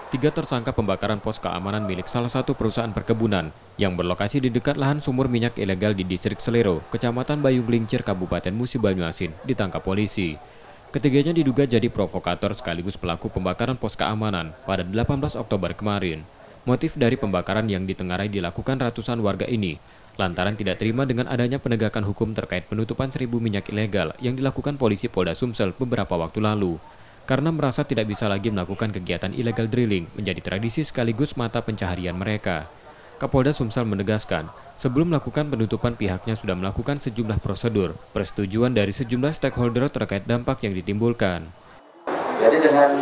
Tiga tersangka pembakaran pos keamanan milik salah satu perusahaan perkebunan yang berlokasi di dekat lahan sumur minyak ilegal di Distrik Selero, Kecamatan Bayunglincir, Kabupaten Musi Banyuasin, ditangkap polisi. Ketiganya diduga jadi provokator sekaligus pelaku pembakaran pos keamanan pada 18 Oktober kemarin. Motif dari pembakaran yang ditengarai dilakukan ratusan warga ini lantaran tidak terima dengan adanya penegakan hukum terkait penutupan 1.000 minyak ilegal yang dilakukan polisi Polda Sumsel beberapa waktu lalu. Karena merasa tidak bisa lagi melakukan kegiatan illegal drilling menjadi tradisi sekaligus mata pencaharian mereka. Kapolda Sumsel menegaskan, sebelum melakukan penutupan pihaknya sudah melakukan sejumlah prosedur, persetujuan dari sejumlah stakeholder terkait dampak yang ditimbulkan. Jadi dengan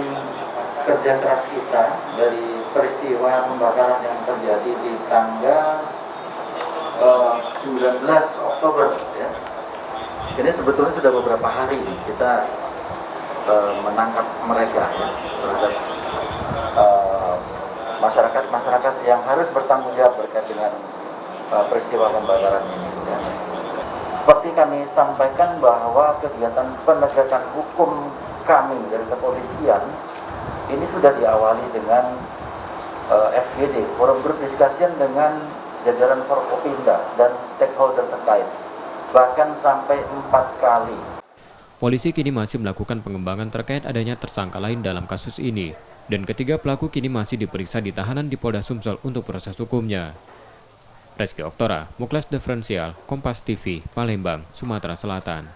kerja keras kita dari peristiwa pembakaran yang terjadi di tanggal 19 Oktober, ya, ini sebetulnya sudah beberapa hari kita menangkap mereka, ya, terhadap masyarakat yang harus bertanggung jawab berkait dengan peristiwa pembakaran ini. Ya. Seperti kami sampaikan bahwa kegiatan penegakan hukum kami dari kepolisian ini sudah diawali dengan FGD, Forum Group Discussion dengan jajaran Forkopimda dan stakeholder terkait, bahkan sampai 4 kali. Polisi kini masih melakukan pengembangan terkait adanya tersangka lain dalam kasus ini, dan ketiga pelaku kini masih diperiksa di tahanan di Polda Sumsel untuk proses hukumnya. Reski Oktora, Muklas Diferensial, Kompas TV, Palembang, Sumatera Selatan.